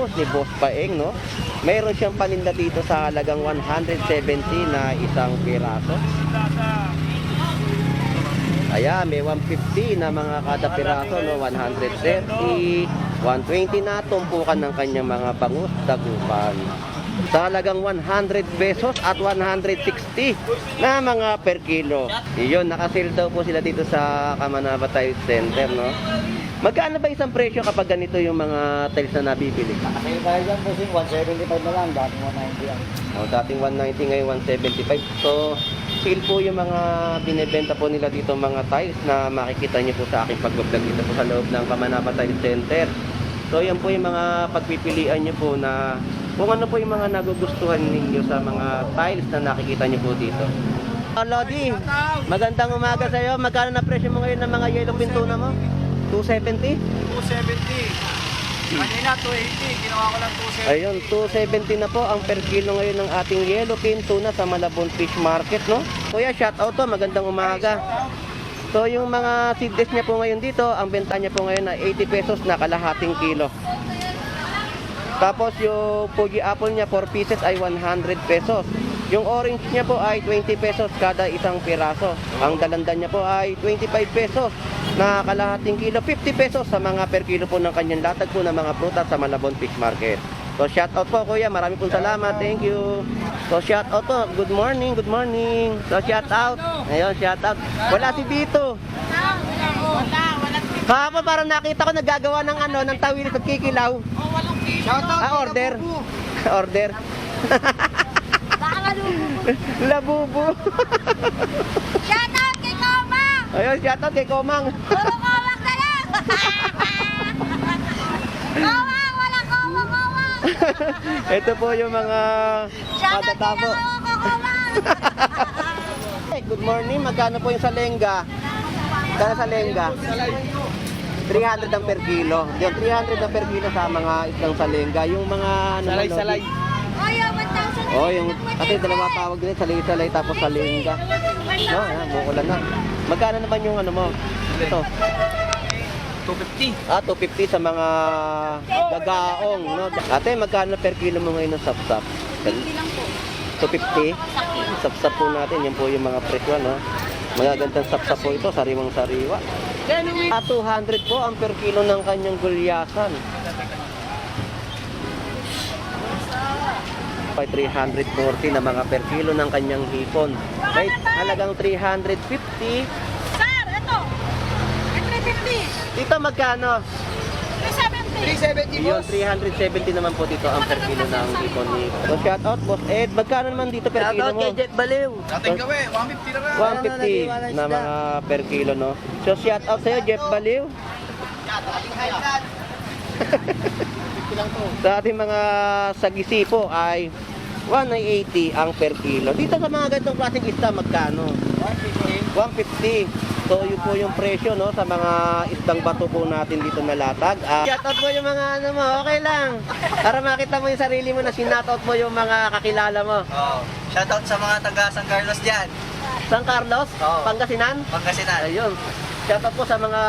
pesos ni Boss Paeng, no? Mayroon siyang paninda dito sa halagang 170 na isang piraso. Ayan, may 150 na mga kada piraso, no? 130, 120 na tumpukan ng kanyang mga bangus, dagupan. Sa halagang 100 pesos at 160 na mga per kilo. Iyon, nakasale daw po sila dito sa Kamanaba Tile Center, no? Magkano ba isang presyo kapag ganito yung mga tiles na nabibili? Kasi tayo dyan po, 175 na lang, dating 190 yan. O, dating 190, ngayon 175. So, sale po yung mga binibenta po nila dito mga tiles na makikita nyo po sa aking pag-vlog dito po sa loob ng Kamanaba Tile Center. So, yan po yung mga pagpipilian nyo po na kung ano po yung mga nagugustuhan ninyo sa mga tiles na nakikita nyo po dito. Lodi, magandang umaga sa iyo. Magkano na presyo mo ngayon ng mga yellow pintuna mo? 270? 270. Kanina 280, ginawa ko lang 270. Ayun, 270 na po ang per kilo ngayon ng ating yellow cane tuna sa Malabon Fish Market, no? Kuya, shout out to, magandang umaga. So yung mga seedless niya po ngayon dito, ang benta niya po ngayon na 80 pesos na kalahating kilo. Tapos yung Fuji apple niya 4 pieces ay 100 pesos. Yung orange niya po ay 20 pesos kada isang piraso. Ang dalandan niya po ay 25 pesos na kalahating kilo, 50 pesos sa mga per kilo po ng kanyang latag po ng mga prutas sa Malabon Fish Market. So shout out po kuya, marami pong salamat, thank you. So shout out po, good morning, good morning. So shout out, ayun shout out. Wala si Bito. Kahapon parang nakita ko naggagawa ng ano, ng tawilis at kikilaw. Shout out, Order. Order. Labubo. Shout out kay Komang! Ayun, shout out kay Komang. Puro Komang na lang! Komang! Wala Komang! Ito po yung mga Shout out katatabo. kay Komang! Good morning, magkano po yung salenga? Magkano salenga? 300 ang per kilo. Yung 300 ang per kilo sa mga isang salenga. Yung mga Salay-salay. Oh, yung 1,000. Oh, yung kasi dalawa tawag din, salay-salay tapos salenga. No, yan, bukulan na. Magkano naman yung ano mo? Ito. 250. 250 sa mga gagaong, no? Ate, magkano per kilo mo ngayon ng sapsap? 50 lang po. 250? Sapsap po natin, yan po yung mga presyo, no? Magagandang sapsap po ito, sariwang sariwa. 200 po ang per kilo ng kanyang gulyasan. By 340 na mga per kilo ng kanyang hipon. Right? Halagang 350. Sir, ito. 350. Dito magkano? 370. 370 Yun, boss. 370 naman po dito ang per kilo ng hipon ni. So shout out boss Ed, magkano naman dito per kilo mo? Jet Baliw. Dating gawin, 150 na lang. 150 na mga per kilo, no? So shout out sa'yo Jeff Baliw. Sa ating mga sagisi po ay 180 ang per kilo. Dito sa mga ganitong klaseng isda magkano? 150. So yun po yung presyo, no, sa mga isdang bato po natin dito na latag. Shout out mo yung mga ano mo, okay lang. Para makita mo yung sarili mo na sinoutout mo yung mga kakilala mo. Oh, shout out sa mga taga San Carlos diyan. San Carlos, Oo. Pangasinan. Pangasinan. Ayun. Shout out po sa mga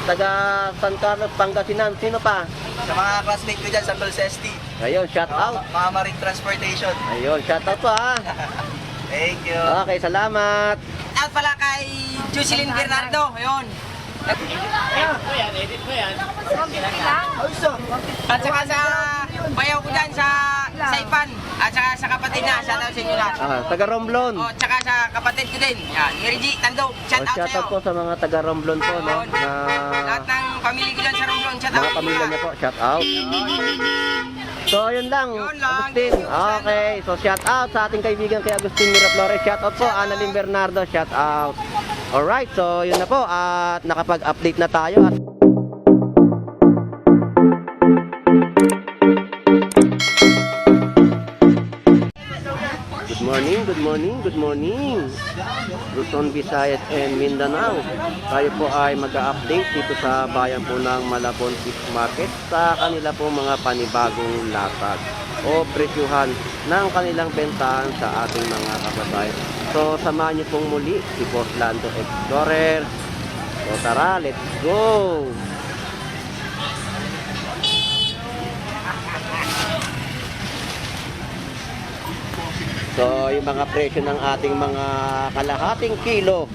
taga San Carlos, Pangasinan. Sino pa? Sa mga classmate ko diyan sa Balsesti. Ayun, shout out. Mga marine transportation. Ayun, shout out po ha. Thank you. Okay, salamat. Out pala kay Jocelyn Bernardo. Ayun. At saka sa bayaw ko dyan sa Saipan. At saka sa kapatid na. Shout out sa inyo lahat. Taga Romblon. Oh, tsaka sa kapatid ko din. Yan, Mary Tando. Shout out Shout sa'yo. out po sa mga taga Romblon po, no? Lahat Na ng pamilya ko dyan sa Romblon. Shout out. mga pamilya niya po, shout out. So, yun lang, Yun lang. Agustin. Okay, so shout out sa ating kaibigan kay Agustin Miraflores. Shout out po, Annalyn Bernardo. Shout out. Alright, so yun na po. At nakapag-update na tayo. At good morning, good morning, good morning. Luzon, Visayas, and Mindanao. Tayo po ay mag-update dito sa bayan po ng Malabon Fish Market sa kanila po mga panibagong latag o presyuhan ng kanilang bentahan sa ating mga kababayan. So, samahan niyo pong muli si Boss Lando Explorer. So, tara, let's go! So, yung mga presyo ng ating mga kalahating kilo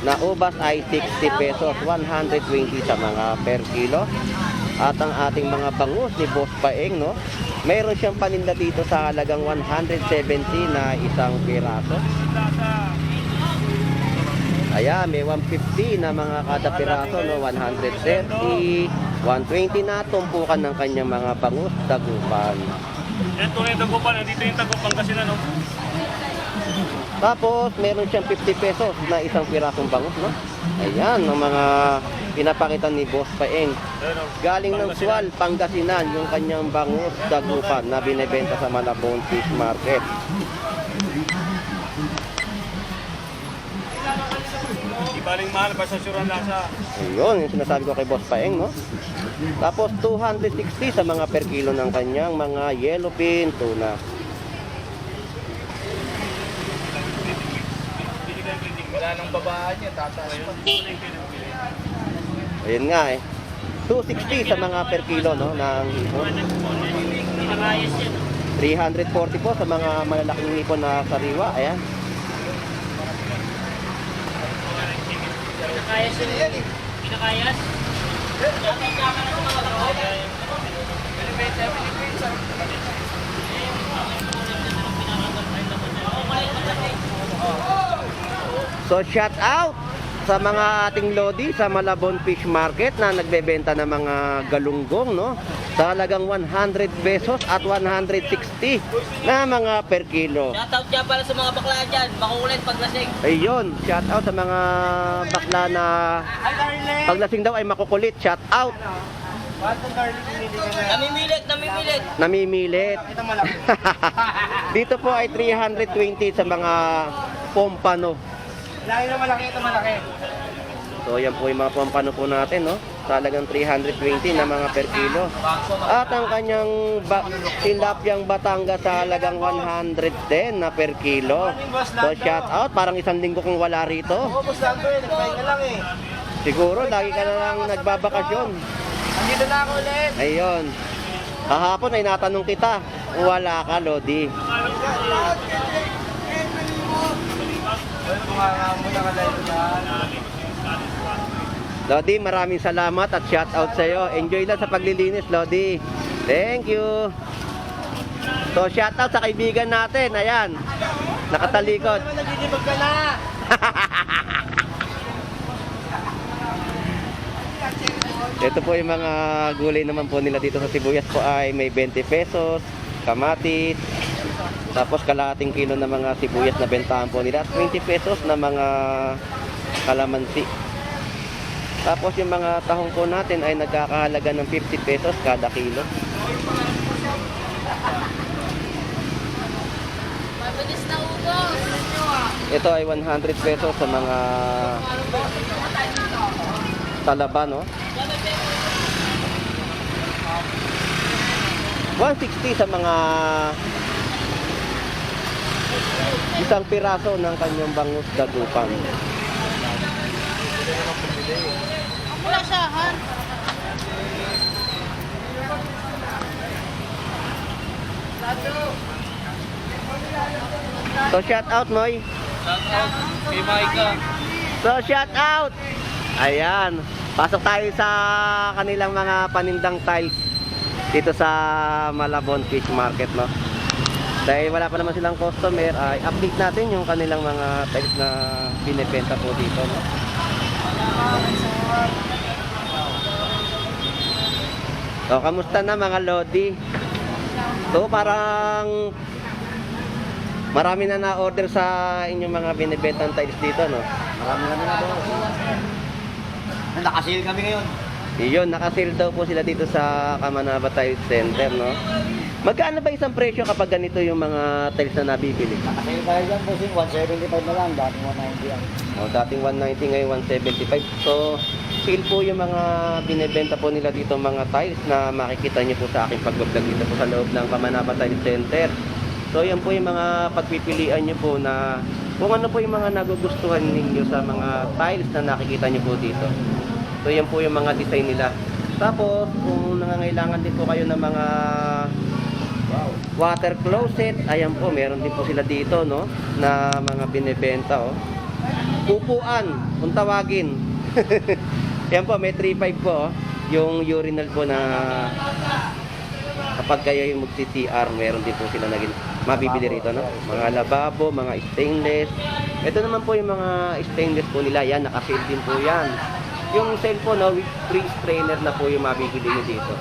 na ubas ay 60 pesos, 120 sa mga per kilo. At ang ating mga bangus ni Boss Paeng, no? Mayroon siyang paninda dito sa halagang 170 na isang piraso. Ayan, may 150 na mga kada piraso, no? 130, 120 na tumpukan ng kanyang mga bangus, dagupan. Yan, tunay Dagupan. Nandito yung Dagupan kasi na, no? Tapos, meron siyang 50 pesos na isang pirasong bangus, no? Ayan, ang mga pinapakita ni Boss Paeng. Ayun, oh. Galing ng Sual, Pangasinan, yung kanyang bangus, dagupan na binebenta sa Malabon Fish Market. Di baling mahal, basta sure ang lasa. Ayun, yung sinasabi ko kay Boss Paeng, no? Tapos, 260 sa mga per kilo ng kanyang mga yellowfin tuna. Wala nang babaan niya, tataas pa. Ayun nga eh. 260 sa mga per kilo, no? Ng hipon. 340 po sa mga malalaking hipon na sariwa. Ayan. Pinakayas yun yan eh. Pinakayas? So shout out sa mga ating lodi sa Malabon Fish Market na nagbebenta ng mga galunggong, no? Sa halagang 100 pesos at 160 na mga per kilo. Shoutout dyan para sa mga bakla dyan. Makukulit paglasing. Ayun, shout out sa mga bakla na paglasing daw ay makukulit. Shout out. Namimilit, namimilit. Namimilit. Dito po ay 320 sa mga pompano. Laki na malaki, ito malaki. So yan po yung mga pompano po natin, no? Talagang 320 na mga per kilo. At ang kanyang tilapyang Batangas sa halagang 110 na per kilo. So shout out, parang isang linggo kung wala rito. Boss Lando eh, nagpahinga lang eh. Siguro lagi ka na lang nagbabakasyon. Andito na ako ulit. Ayun. Kahapon ay natanong kita, wala ka, Lodi. Lodi, maraming salamat at shout out sa iyo. Enjoy lang sa paglilinis, Lodi. Thank you. So shout out sa kaibigan natin. Ayan. Nakatalikod. Nagdidibag ka na. Ito po yung mga gulay naman po nila dito sa sibuyas po ay may 20 pesos, kamatis, tapos kalahating kilo na mga sibuyas na bentahan po nila at 20 pesos na mga kalamansi. Tapos yung mga tahong po natin ay nagkakahalaga ng 50 pesos kada kilo. Mabilis na ubos. Ito ay 100 pesos sa mga talaba, no? 160 sa mga isang piraso ng kanyang bangus dagupan. Wala siya, ha? So shout out, Moy. Shoutout kay Maika. So shout out. Ayan, pasok tayo sa kanilang mga panindang tiles dito sa Malabon Fish Market, no? Dahil wala pa naman silang customer, ay update natin yung kanilang mga tiles na binebenta po dito, no? So, kamusta na mga lodi? So, parang marami na na-order sa inyong mga binibentang tiles dito, no? Marami na doon. Nakasil kami ngayon. Iyon, naka-sale daw po sila dito sa Kamanaba Tile Center, no? Magkano ba isang presyo kapag ganito yung mga tiles na nabibili? Nakasil tayo dyan po, 175 na lang. Dating 190 yan. O, dating 190, ngayon 175. So, sale po yung mga binebenta po nila dito mga tiles na makikita nyo po sa aking pag-vlog dito po sa loob ng Kamanaba Tile Center. So, yan po yung mga pagpipilian nyo po na kung ano po yung mga nagugustuhan ninyo sa mga tiles na nakikita nyo po dito. So yan po yung mga design nila. Tapos kung nangangailangan din po kayo ng mga water closet. Ayan po, meron din po sila dito, no? Na mga binebenta, oh. Upuan, kung tawagin. Ayan po, may 3.5 po, oh. Yung urinal po na kapag kayo yung magti-TR, meron din po sila naging mabibili rito, no? Mga lababo, mga stainless. Ito naman po yung mga stainless po nila. Yan, naka-sale din po yan. Yung cellphone, no, with free strainer na po yung mabibili nyo dito.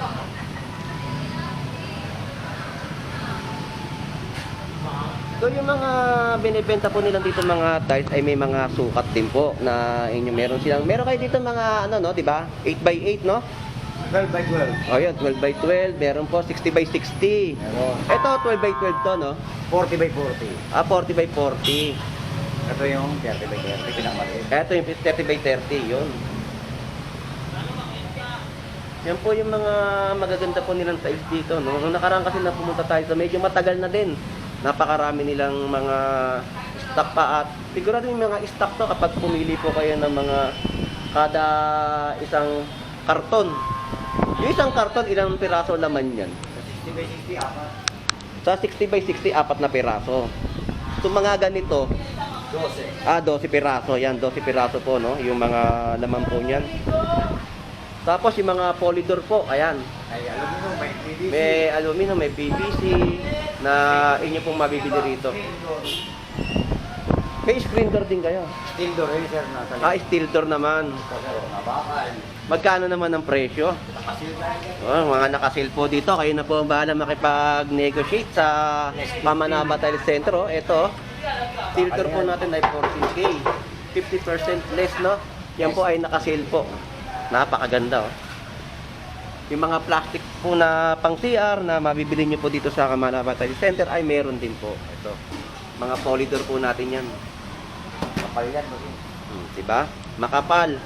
So yung mga binibenta po nilang dito mga tiles ay may mga sukat din po na inyo meron silang. Meron kayo dito mga ano, no, di ba? 8x8, no? 12x12. Oh, yun, 12x12. Meron po 60x60. Meron. Ito 12x12 to, no? 40x40. Ah, 40x40. Ito yung 30x30, pinakamaliit. Ito yung 30x30, yun. Yan po yung mga magaganda po nilang tiles dito, no? Nung nakaraan kasi na pumunta tayo sa medyo matagal na din. Napakarami nilang mga stock pa at sigurado yung mga stock to kapag pumili po kayo ng mga kada isang karton. Yung isang karton, ilang piraso laman yan? 60x60, apat. Sa 60x60, apat na piraso. So mga ganito, 12. 12 piraso. Yan, 12 piraso po, no? Yung mga laman po niyan. Tapos yung mga polydor po, ayan. Ay, aluminum, may PVC. May aluminum, may PVC na inyo pong mabibili rito. May screen door din kayo. Steel door, sir, nasa Steel door naman. nabakal. Magkano naman ang presyo? Nakasil na yan. Oh, mga nakasil po dito. Kayo na po ang bahala makipag-negotiate sa Pamanaba Tile Center. Oh. Ito, steel door po natin ay 14K. 50% less, no? Yan po ay nakasil po. Napakaganda, oh. Yung mga plastic po na pang CR na mabibili nyo po dito sa Kamanaba Tile Center ay meron din po. Ito, mga polydor po natin yan. Kapal yan, Diba? Makapal.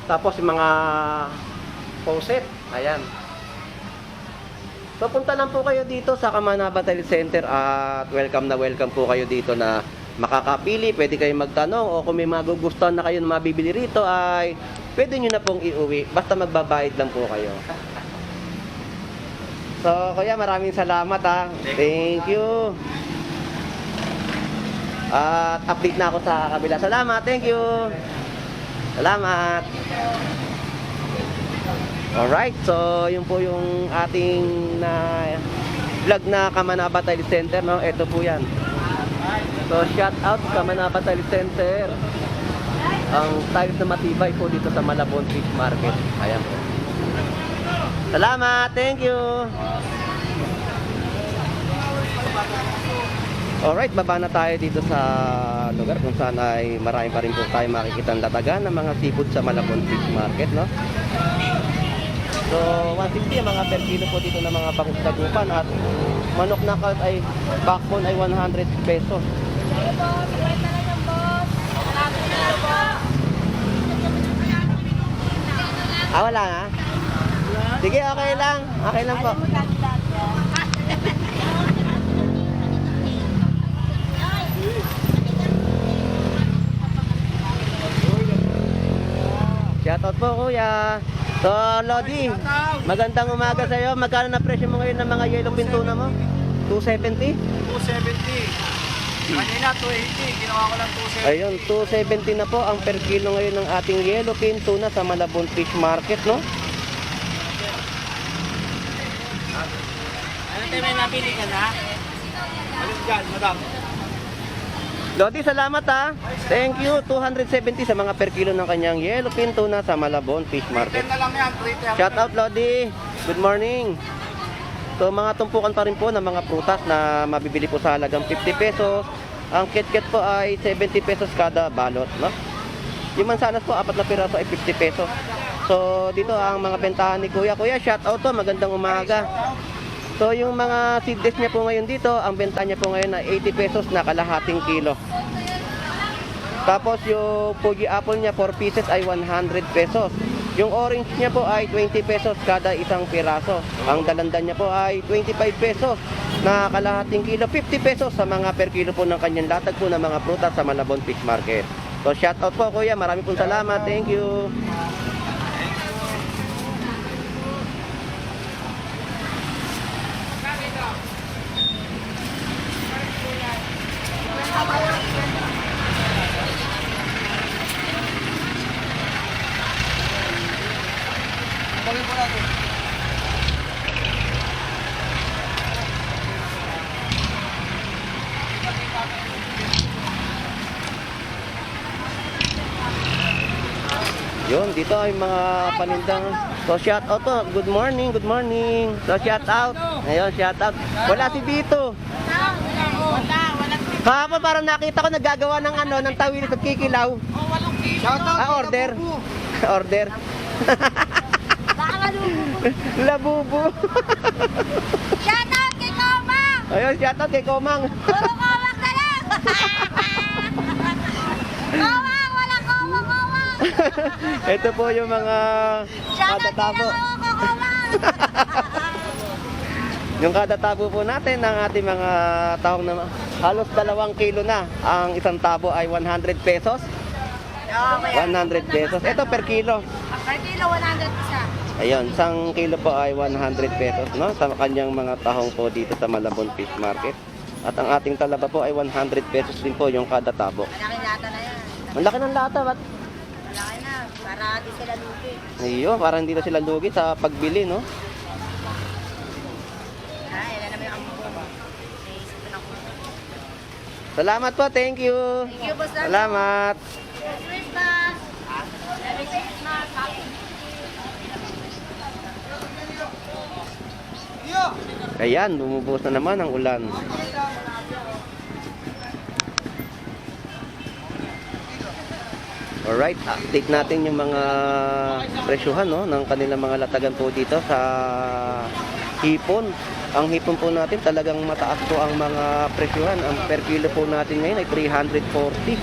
Tapos yung mga faucet, ayan. So punta lang po kayo dito sa Kamanaba Tile Center at welcome na welcome po kayo dito na makakapili. Pwede kayong magtanong o kung may magugustuhan na kayo na mabibili rito ay pwede nyo na pong iuwi. Basta magbabayad lang po kayo. So kuya, maraming salamat ha. Thank you. At update na ako sa kabila. Salamat, thank you. Salamat. Alright, so yun po yung ating vlog na Kamanaba Tile Center, no? Ito po yan. So shout out Kamanaba Tile Center. Ang tiles na matibay po dito sa Malabon Fish Market. Ayan po. Salamat, thank you. Alright, baba na tayo dito sa lugar kung saan ay marami pa rin po tayo makikita ang latagan ng mga seafood sa Malabon Fish Market, no? So, 160 ang mga per kilo po dito ng mga bangus-tagupan at manok na cut ay backbone ay 100 pesos. Sige po, sabay na lang yung boss. Malapit na lang po. Wala na? Sige, okay lang. Okay lang po. Shoutout po kuya. So Lodi, magandang umaga sa iyo. Magkano na presyo mo ngayon ng mga yellow pintuna mo? 270? 270. Kanina 280, ginawa ko lang 270. Ayun, 270 na po ang per kilo ngayon ng ating yellow pin tuna sa Malabon Fish Market, no? Ano tayo may napili ka na? Alin dyan, madam? Lodi, salamat ha. Thank you. 270 sa mga per kilo ng kanyang yellow pin tuna sa Malabon Fish Market. 10 na lang yan, 310. Shout out Lodi. Good morning. So mga tumpukan pa rin po ng mga prutas na mabibili po sa halagang 50 pesos. Ang kitkat po ay 70 pesos kada balot, no? Yung mansanas po, 4 na piraso ay 50 pesos. So dito ang mga bentahan ni Kuya. Kuya, shout out to. Magandang umaga. So yung mga seedless niya po ngayon dito, ang benta niya po ngayon ay 80 pesos na kalahating kilo. Tapos yung Fuji apple niya 4 pieces ay 100 pesos. Yung orange niya po ay 20 pesos kada isang piraso. Ang dalandan niya po ay 25 pesos na kalahating kilo. 50 pesos sa mga per kilo po ng kanyang latag po ng mga prutas sa Malabon Fish Market. So shout out po kuya, marami pong salamat. Thank you. Yun, dito ay mga panindang. So shout out to. Good morning, good morning. So shout out. Ayun, shout out. Wala si Dito. Kahapon parang nakita ko naggagawa ng ano, ng tawid at kikilaw. Order. Order. Baka malubo. Labubo. Shout out kay Komang! Ayun, shout out kay Komang. Puro Komang na lang! Komang! Wala Komang! Ito po yung mga Shout out kadatabo. kay Komang! Yung kadatabo po natin ng ating mga tahong na halos 2 kilo na. Ang isang tabo ay 100 pesos. 100 pesos. Ito per kilo. Per kilo, 100 isa. Ayun, isang kilo po ay 100 pesos, no? Sa kanyang mga tahong po dito sa Malabon Fish Market. At ang ating talaba po ay 100 pesos din po yung kada tabo. Malaki lata na yan. Ang laki ng lata, ba't? Malaki na. Para di sila lugi. Ayun, parang hindi na sila lugi sa pagbili, no? Ilan naman yung ambong. Naisip ko na ko. Salamat po, thank you. Thank you, boss. Salamat. Merry Christmas! Merry Christmas! Ayan, bumubuhos na naman ang ulan. Alright, update natin yung mga presyuhan, no, ng kanilang mga latagan po dito sa hipon. Ang hipon po natin talagang mataas po ang mga presyuhan. Ang per kilo po natin ngayon ay 340.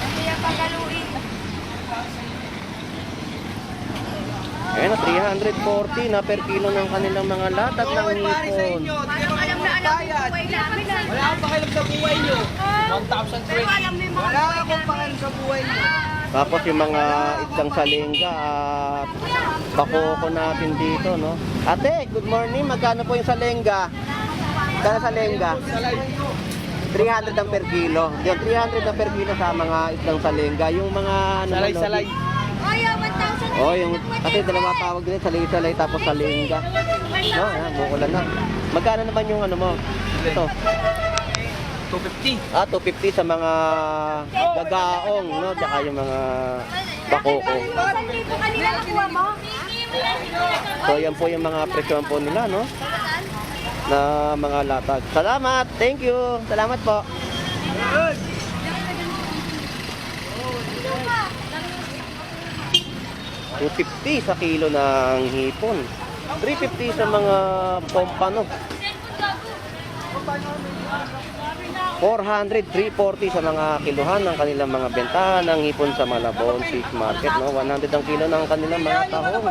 Hindi yan pagaluin. Ayan, 340 na per kilo ng kanilang mga latat ng hipon. Parang alam na alam yung buhay namin. Wala akong pakialam sa buhay nyo. Pero alam mo yung mga Wala buhay akong namin. pakialam sa buhay nyo. Tapos yung mga isang salengga at bakoko natin dito, no? Ate, good morning. Magkano po yung salengga? Magkano salengga? 300 ang per kilo. Yung 300 ang per kilo sa mga isang salengga. Yung mga ano, Salay-salay. Oh, yung 1,000. Oh, yung kasi dalawa tawag din, salay-salay tapos salengga. No, ayan, bukulan na. Magkano naman yung ano mo? Ito. 250. 250 sa mga gagaong, no? Tsaka yung mga bakoko. 1,000 kanila nakuha mo? So, yan po yung mga presyon po nila, no? Na mga latag. Salamat! Thank you! Salamat po! 250 sa kilo ng hipon. 350 sa mga pompano. 400, 340 sa mga kiluhan ng kanilang mga bentahan ng hipon sa Malabon Fish Market, no? 100 ang kilo ng kanilang mga tahong.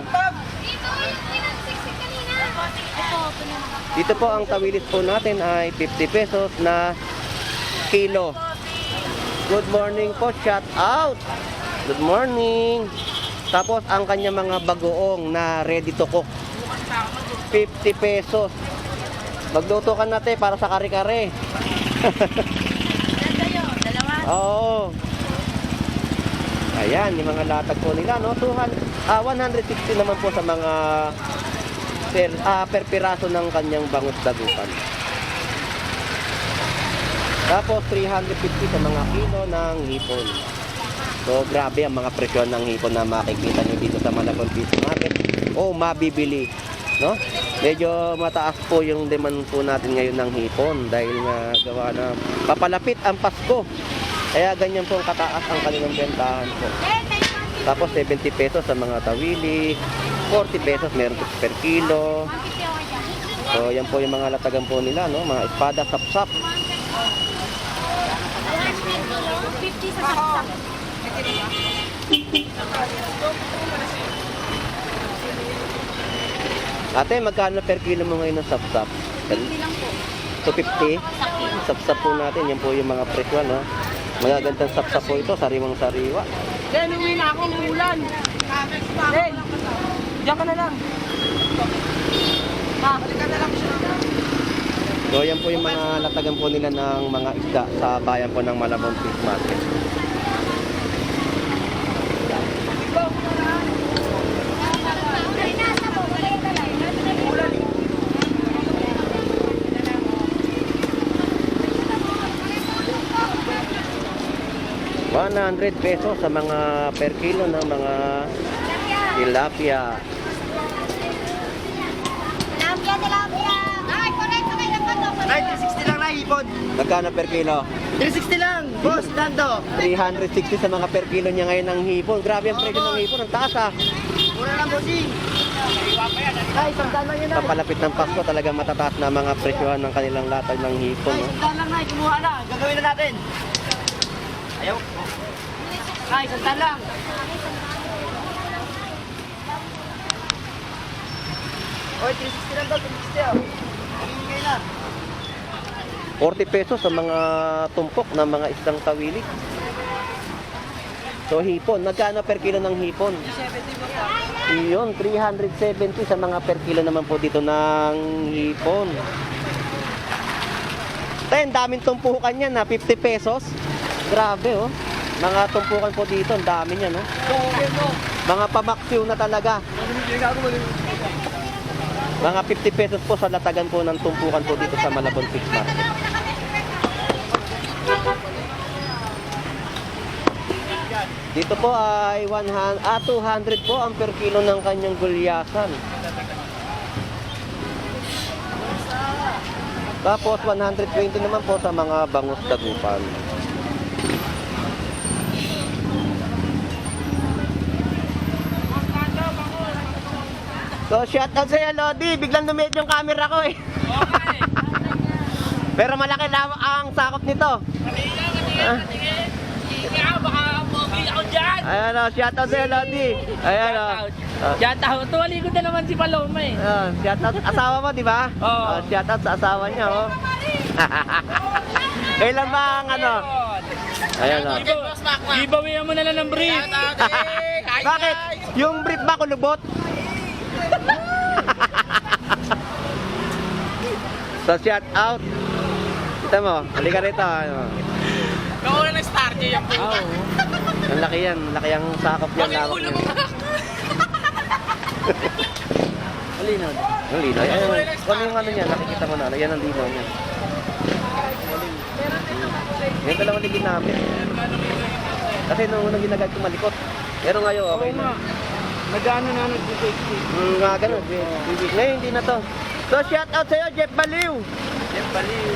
Dito po ang tawilis po natin ay 50 pesos na kilo. Good morning po, shout out. Good morning. Tapos ang kanya mga bagoong na ready to cook. 50 pesos. Magluto ka natin para sa kare-kare. Ganda yun, dalawa. Oo. Ayan, yung mga latag po nila, no? 160 naman po sa mga per piraso ng kanyang bangus dagupan. Tapos 350 sa mga kilo ng hipon. So grabe ang mga presyon ng hipon na makikita nyo dito sa Malabon Fish Market o mabibili, no? Medyo mataas po yung demand po natin ngayon ng hipon dahil nga gawa na papalapit ang Pasko. Kaya ganyan po ang kataas ang kanilang bentahan po. Tapos 70 pesos sa mga tawili, 40 pesos meron po per kilo. So yan po yung mga latagan po nila, no? Mga espada, sapsap. 50 sa saksak. Ate, magkano per kilo mo ngayon ng sapsap? 50 lang po. 250? Sapsap po natin, yan po yung mga presyo, no? Magagandang sapsap po ito, sariwang sariwa. Then, uwi na ako ng ulan. Then, diyan ka na lang. So yan po yung mga latagan po nila ng mga isda sa bayan po ng Malabon Fish Market. 100 pesos sa mga per kilo ng mga tilapia. Tilapia. Ay, correct. Okay lang ano. Ay, 360 lang na ipon. Magkano per kilo? 360 lang, boss, Dando. 360 sa mga per kilo niya ngayon ng hipon. Grabe ang presyo ng hipon, ang taas ah. Mura lang, bossing. Ay, sandaan lang yun na. Papalapit ng Pasko talaga matataas na mga presyohan ng kanilang latag ng hipon. Ay, No? sandaan lang na, kumuha na. Gagawin na natin. Ayaw. Ay, sandaan lang. Oy, 360 lang daw, 360 oh. Hingigay na. 40 pesos sa mga tumpok ng mga isdang tawilig. So hipon, magkano per kilo ng hipon? 370 Iyon, 370 sa mga per kilo naman po dito ng hipon. Tayo, daming tumpukan yan na 50 pesos. Grabe oh. Mga tumpukan po dito, ang dami niyan no. Mga pamaksiw na talaga. Mga 50 pesos po sa latagan po ng tumpukan po dito sa Malabon Fish Market. Dito po ay 200 po ang per kilo ng kanyang gulyasan. Tapos 120 naman po sa mga bangus dagupan. So shout out sa'yo Lodi, biglang lumit yung camera ko eh. Pero malaki lang ang sakop nito. Ayan o, shout out sa'yo Lodi. Ayan o. Shout out. Tuwali ko na naman si Paloma eh. Shout out asawa mo, di ba? Oo. Shout out sa asawa niya oh. Kailan ba ang ano? Ayan o. Giveaway mo na lang ng brief. Bakit? Yung brief ba kulubot? So shout out. Kita mo, halika rito. Ano. Kauna ng star niya yung Oo. Ang laki yan, laki ang sakop yan. Lawak yan. Ang linaw. Ang linaw. Ayan, ano yung ano niya, nakikita mo na. Yan ang linaw niya. Yan talagang ligid namin. Kasi nung unang ginagamit ko malikot. Pero ngayon, okay na. Nag-ano na nag-safety. Nga ganun. Ngayon, hindi na to. So, shout out sa'yo, Jeff Baliw. Jeff Baliw.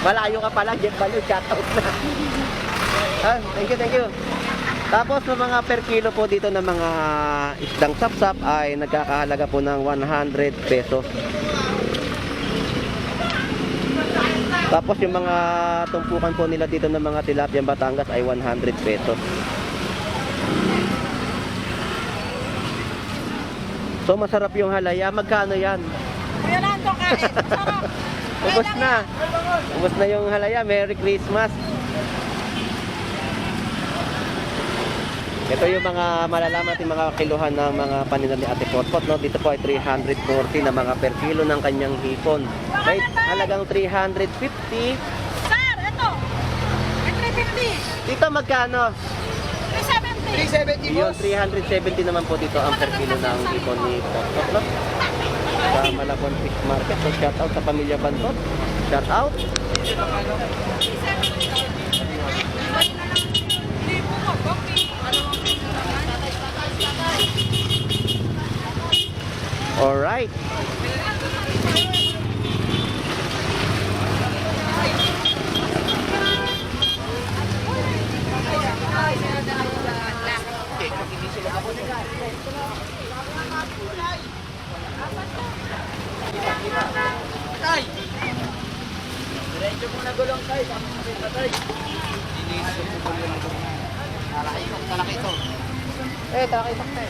Malayo ka pala, Jeff Baliw. Shout out na. Thank you, thank you. Tapos, ng mga per kilo po dito ng mga isdang sapsap ay nagkakahalaga po ng 100 pesos. Tapos, yung mga tumpukan po nila dito ng mga tilapia Batangas ay 100 pesos. So masarap yung halaya. Magkano yan? Kuya Nando, kain. Sarap. Ubus na. Ubus na yung halaya. Merry Christmas. Ito yung mga malalaman natin mga kiluhan ng mga paninda ni Ate Potpot. No? Dito po ay 340 na mga per kilo ng kanyang hipon. Right? Halagang 350. Sir, ito. May 350. Dito magkano? 370. 370, Yun, boss. 370 naman po dito ang per kilo ng hipon ni Potpot. No? Sa Malabon Fish Market. So shout out sa pamilya Bantot. Shout out. Alright. Tay! Diretso mo na gulong, tay. Tay. Talaki ito. Talaki ito, tay.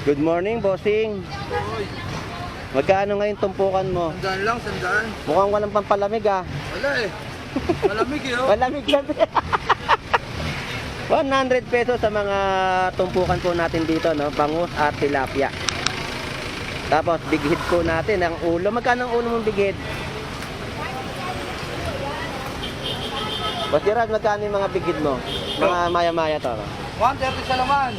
Good morning, bossing. Magkano ngayon tumpukan mo? Sandaan lang, sandaan. Mukhang walang pampalamig ah. Wala eh. Malamig eh, oh. Malamig lang. 100 pesos sa mga tumpukan po natin dito, no? Bangus at tilapia. Tapos big head po natin ang ulo. Magkano ang ulo mong big head? Boss Gerard, magkano yung mga big head mo? Mga maya-maya to. No? 130 sa laman.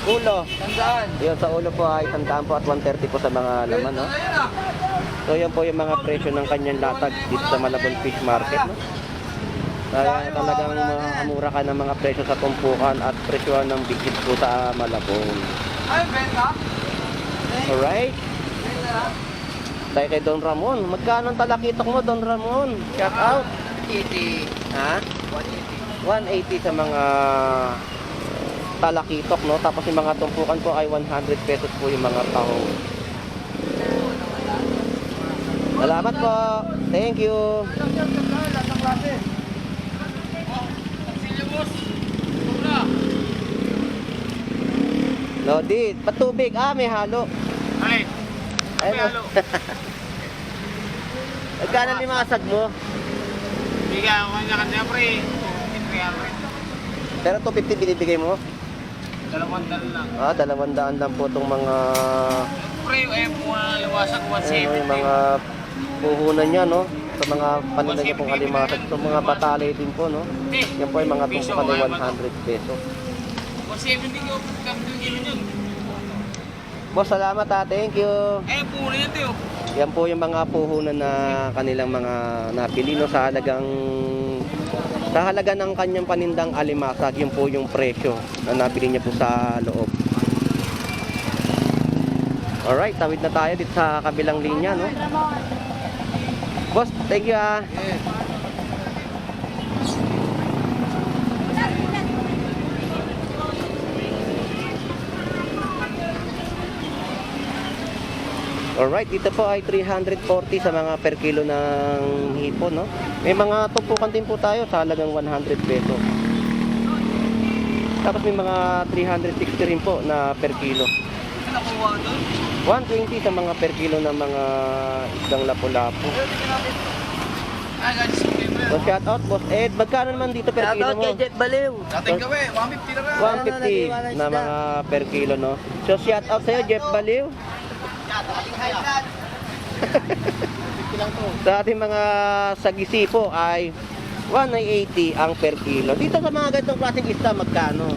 Ulo. Tandaan. Yun, sa ulo po ay 100 po at 130 po sa mga laman, no? So, yan po yung mga presyo ng kanyang latag dito sa Malabon Fish Market, no? Kaya talagang mura ka ng mga presyo sa tumpukan at presyo ng bigit po sa Malabon. Ay, benta? Alright? Tayo kay Don Ramon. Magkano ang talakitok mo, Don Ramon? Shout out. 80. Ha? 180 sa mga talakitok, no? Tapos yung mga tumpukan po ay 100 pesos po yung mga tahong. Salamat po. Thank you. Lodi, patubig. Ah, may halo. Ay, Ayun, may halo. Magkano limasag mo? Bigyan ko niya kanya, pre. Pero 250 binibigay mo? 200 lang. Ah, 200 lang po itong mga Pre, liwasak, yung mga puhunan niya, no? Sa mga paninda niya pong alimasag. Sa mga batale din po, no? Yan po ay mga tumpukan ay 100 pesos. 170 ko, kamdugin yun. Boss, salamat ha. Thank you. Puro yan, Teo. Yan po yung mga puhunan na kanilang mga napili, no? Sa halaga ng kanyang panindang alimasag, yun po yung presyo na nabili niya po sa loob. Alright, tawid na tayo dito sa kabilang linya, no? Boss, thank you ha. Alright, dito po ay 340 sa mga per kilo ng hipon, no? May mga tumpukan din po tayo sa halagang 100 pesos. Tapos may mga 360 rin po na per kilo. Nakuha doon. 120 sa mga per kilo ng mga isdang lapu-lapu. Ay, guys, So shout out, Boss Ed. Magkano naman dito per kilo mo? Jet Baliw. dating gawin, 150 na nga. 150 na mga per kilo, no? So shout out sa'yo, Jeff Baliw. Sa ating mga sagisi po ay 180 ang per kilo. Dito sa mga ganitong klaseng isda, magkano?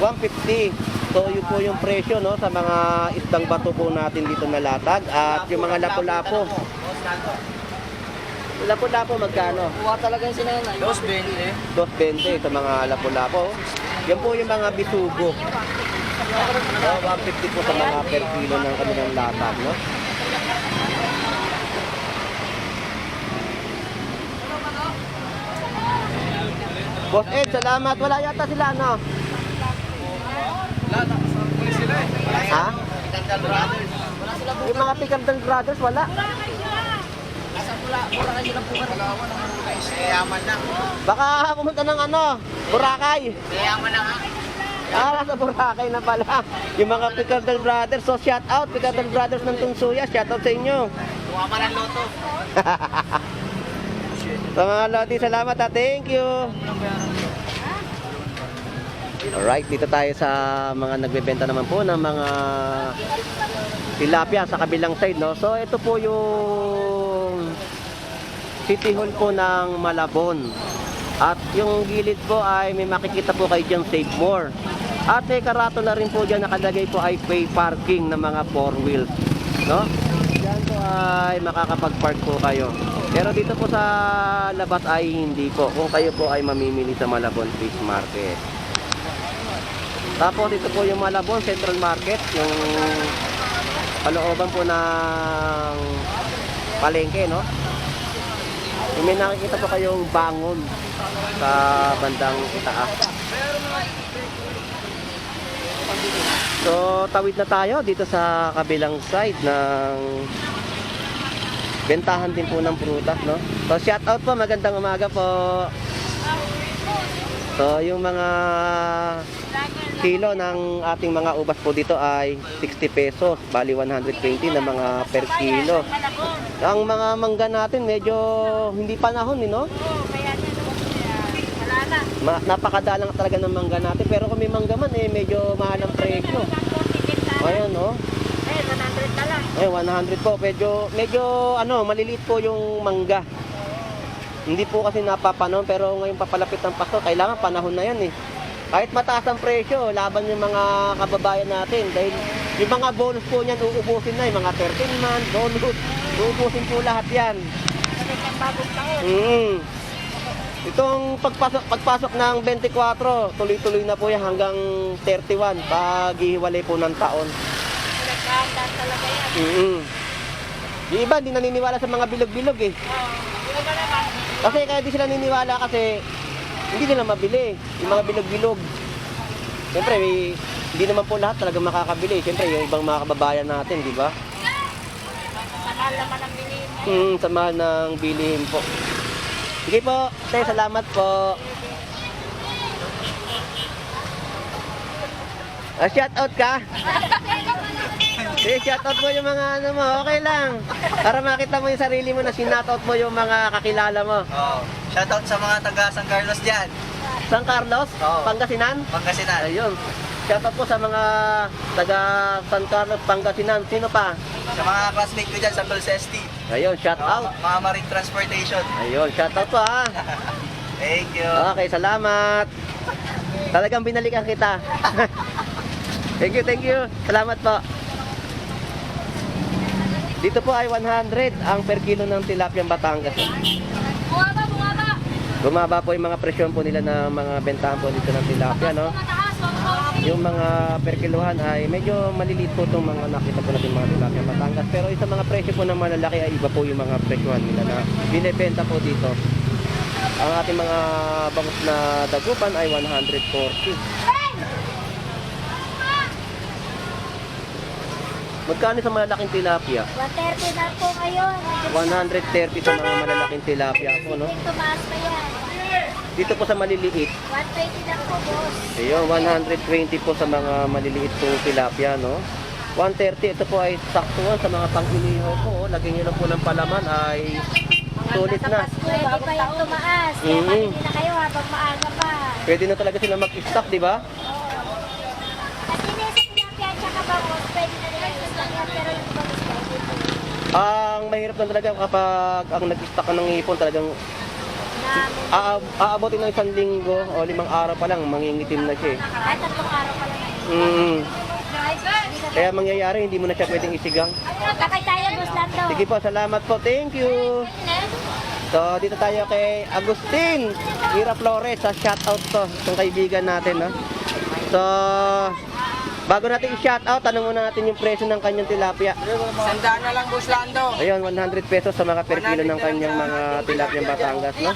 150. So yun po yung presyo, no, sa mga isdang bato po natin dito na latag. At yung mga lapu-lapo. Lapu-lapo magkano? Kuha talaga yung sinanay. 220. 220 sa mga lapu-lapo. Yan po yung mga bisugo. So, 150 po sa mga per kilo ng kanilang latag, no? Boss Ed, salamat. Wala yata sila, no? Ha? Yung mga Picardal Brothers, wala. Yaman na. Baka pumunta ng ano, Boracay. Yaman na nga. Ah, nasa Boracay na pala. Yung mga Picardal Brothers. So, shout out, Picardal Brothers ng Tunsuya. Shout out sa inyo. Kuha pa ng loto. Sa mga lodi, salamat ha. Thank you. Alright, dito tayo sa mga nagbebenta naman po ng mga tilapia sa kabilang side, no? So, ito po yung City Hall po ng Malabon. At yung gilid po ay may makikita po kayo dyan, Save More. At may karato na rin po dyan, nakalagay po ay pay parking ng mga 4 wheels, no? Diyan po ay makakapag-park po kayo. Pero dito po sa labas ay hindi po, kung kayo po ay mamimili sa Malabon Fish Market. Tapos ito po yung Malabon Central Market, yung kalooban po ng palengke, no? May nakikita po kayong bangon sa bandang itaas. So, tawid na tayo dito sa kabilang side ng bentahan din po ng prutas, no? So, shout out po, magandang umaga po. So, yung mga kilo ng ating mga ubas po dito ay 60 pesos, bali 120 na mga per kilo. Ang mga mangga natin medyo hindi panahon, no? Napakadalang talaga ng mangga natin, pero kung may mangga man medyo mahal ang presyo. Ayan, no? 100 na lang. 100 po, medyo maliliit po yung mangga. Hindi po kasi napapanahon, pero ngayon papalapit ng Pasko, kailangan panahon na yan eh. Kahit mataas ang presyo, laban yung mga kababayan natin. Dahil yung mga bonus po niyan, uubusin na. Yung mga 13-month, bonus, uubusin po lahat yan. Itong pagpasok ng 24, tuloy-tuloy na po yan hanggang 31 pag hiwalay po ng taon. Nagkahanda talaga yan. Yung iba, hindi naniniwala sa mga bilog-bilog eh. Kasi kaya di sila naniniwala kasi hindi nila mabili yung mga bilog-bilog. Siyempre, hindi naman po lahat talaga makakabili. Siyempre, yung ibang mga kababayan natin, di ba? Mahal naman ang bilihin. Sa mahal ng bilihin po. Sige po, tayo, salamat po. Shout out ka? Shout out mo yung mga ano mo, okay lang. Para makita mo yung sarili mo na shout out mo yung mga kakilala mo. Oh, shoutout sa mga taga San Carlos dyan. San Carlos? Oo. Pangasinan? Pangasinan. Ayun. Shout out po sa mga taga San Carlos, Pangasinan. Sino pa? Sa mga classmate ko dyan sa Dulcesti. Ayun, shout out. Mga marine transportation. Ayun, shout out po ha. Thank you. Okay, salamat. Talagang binalikan kita. Thank you. Salamat po. Dito po ay 100 ang per kilo ng tilapia Batangas. Bumaba. Bumaba po yung mga presyon po nila na mga bentahan po dito ng tilapia, no? Mataas, 140. Yung mga per kilohan ay medyo maliliit po itong mga nakita po natin mga tilapia Batangas. Pero isa mga presyo po ng malalaki ay iba po yung mga presyohan nila na binibenta po dito. Ang ating mga bangus na dagupan ay 140. Magkano sa malalaking tilapia? 130 na po ngayon. 130 sa mga malalaking tilapia po, no? Tumaas pa yan. Dito po sa maliliit. 120 na po, boss. Ayun, 120 po sa mga maliliit po tilapia, no? 130, ito po ay saktuan sa mga pang-iniho po. Oh. Lagyan nyo lang po ng palaman ay sulit na. Pwede pa yung tumaas. Kaya pamili na kayo habang maaga pa. Pwede na talaga sila mag-stock, di ba? Kasi nasa tilapia at saka bangus, pwede na nila yung stock yan, pero yung bangus pwede po. Ang mahirap lang talaga kapag ang nag-stock ka ng ipon talagang aabotin ng 1 linggo o 5 araw pa lang, mangingitim na siya eh. Ay, 3 araw pa lang ngayon. Kaya mangyayari, hindi mo na siya pwedeng isigang. Kakay tayo, boss Lando. Sige po, salamat po. Thank you. So, dito tayo kay Agustin Ira Flores. Sa shoutout to, itong kaibigan natin. No? So, bago natin i-shoutout, tanong muna natin yung presyo ng kanyang tilapia. 100 na lang, Boss Lando. Ayun, 100 pesos sa mga per kilo ng kanyang mga tilapia Batangas. No?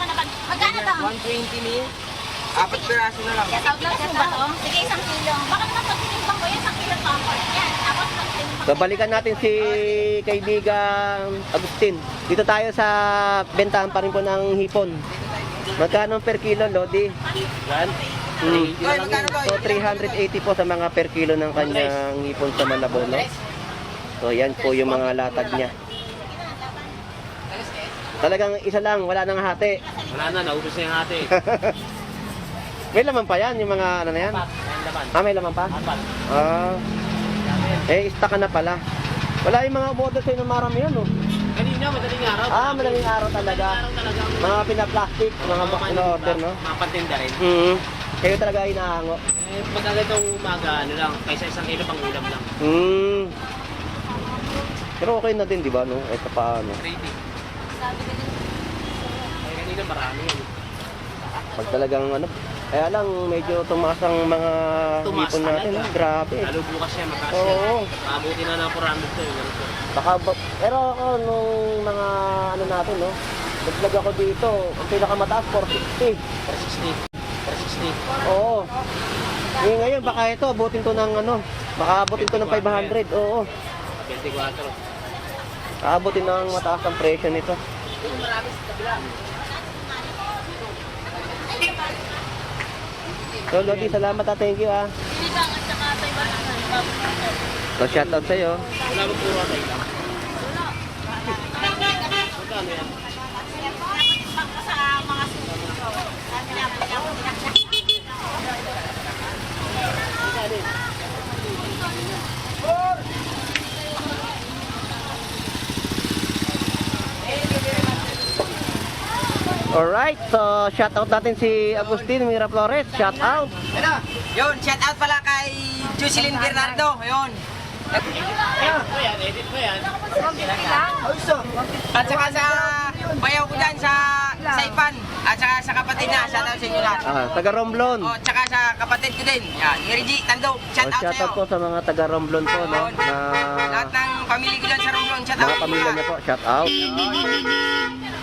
Magkano ba? 120 ni. 4 piraso na lang. Shout out ba to? Sige, 1 kilo. Baka naman pag tinimbang ko yan, 1 kilo pa ako. Yan, tapos pag tinimbang So, balikan natin si kaibigan Agustin. Dito tayo sa bentahan pa rin po ng hipon. Magkano per kilo, Lodi? Yan. Magkano ba? So, 380 po sa mga per kilo ng kanyang hipon sa Malabon, no? So, yan po yung mga latag niya. Talagang isa lang, wala nang hati. Wala na, naubos na yung hati. May laman pa yan, yung mga ano na yan? May laman pa? Stock ka na pala. Wala yung mga umorder sa'yo ng marami yan, no? Kanina, madaling araw. Madaling araw talaga. Mga pinaplastic, mga in-order, no? Mga patinda rin. Kayo talaga inahango. Pagkagatong umaga, ano lang, kaysa 1 kilo pang ulam lang. Pero okay na din, di ba, no? Ito paano. Trading. Ay, kanina marami yun. Pag talagang ano, kaya lang medyo tumaas ang mga Tumaas hipon natin. talaga. Grabe. Lalo bukas siya, mataas Oo. yan. Maabuti na ng 400 to, ganun to. Pero ako, nung mga ano natin, no? Naglag ako dito, ang pinakamataas, 460. 460. Oo. Ngayon, baka ito, abutin ko ng ano, baka abutin ko ng 500. Oo. 24. Aabutin ng mataas ang presyo nito. So, Lodi, salamat ha. Thank you ha. Sinigang at saka tayo ba naman? So, shoutout sa'yo. Wala mo puro atay lang. Magkano yan? Sa mga susunod ko. Alright, so shout out natin si Agustin Miraflores. Shout out. Yun, shout out pala kay Jocelyn Bernardo. Yun. Edit mo yan. At saka sa bayaw ko dyan sa Saipan. At saka sa kapatid na, shout out sa inyo lahat. Taga Romblon. O, at saka sa kapatid ko din. Yan, Irigi, Tando, shout out Shout sa'yo. out po sa mga taga Romblon po, no? Na Lahat ng pamilya ko dyan sa Romblon, shout out. mga pamilya niya po, shout out.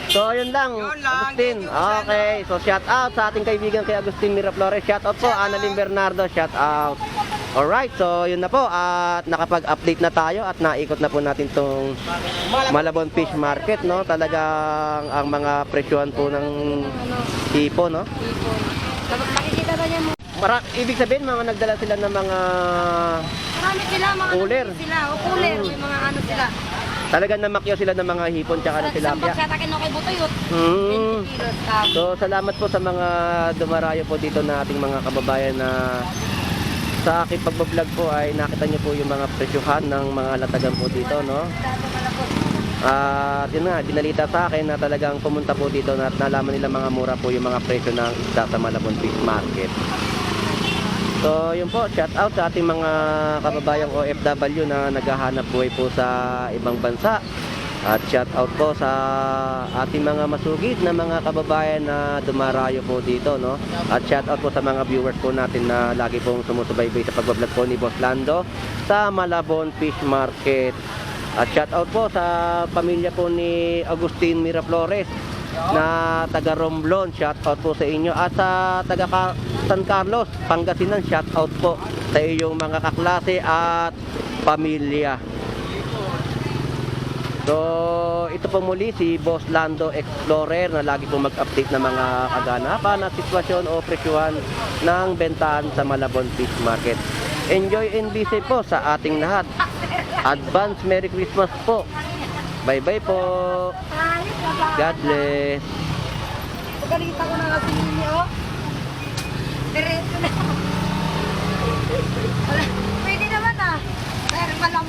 So, yun lang, Yun lang. Agustin. Okay, so shout out sa ating kaibigan kay Agustin Miraflores. Shout out po, Annalyn Bernardo. Shout out. Alright, so yun na po. At nakapag-update na tayo at naikot na po natin tong Malabon Fish Market, no? Talagang ang mga presyohan po ng tipo, no? Makikita ba niya mo? Ibig sabihin, mga nagdala sila ng mga Marami sila, mga Cooler. ano sila. O cooler, may mga ano sila. talagang namakyaw sila ng mga hipon tsaka ng Isang tilapia. pagsatakin ako kay Butuyot. Mm. 20 kilos. Tapos, So salamat po sa mga dumarayo po dito na ating mga kababayan na sa aking pagbablog po ay nakita niyo po yung mga presyuhan ng mga latagan po dito, no? At yun nga, binalita sa akin na talagang pumunta po dito na at nalaman nila mga mura po yung mga presyo ng isda sa Malabon Fish Market. So yun po, shout out sa ating mga kababayang OFW na naghahanap buhay po sa ibang bansa. At shout out po sa ating mga masugid na mga kababayan na dumarayo po dito, no? At shout out po sa mga viewers po natin na lagi pong sumusubaybay sa pagbablog po ni Boss Lando sa Malabon Fish Market. At shout out po sa pamilya po ni Agustin Miraflores na taga Romblon. Shout out po sa inyo. At sa taga San Carlos, Pangasinan, shout out po sa iyong mga kaklase at pamilya. So, ito po muli si Boss Lando Explorer na lagi pong mag-update ng mga kaganapan at sitwasyon o presyuhan ng bentahan sa Malabon Fish Market. Enjoy and be safe po sa ating lahat. Advance Merry Christmas po. Bye-bye po. God bless. pagkalita ko na kasi ninyo. Diretso na. Pwede naman ah. Pero malam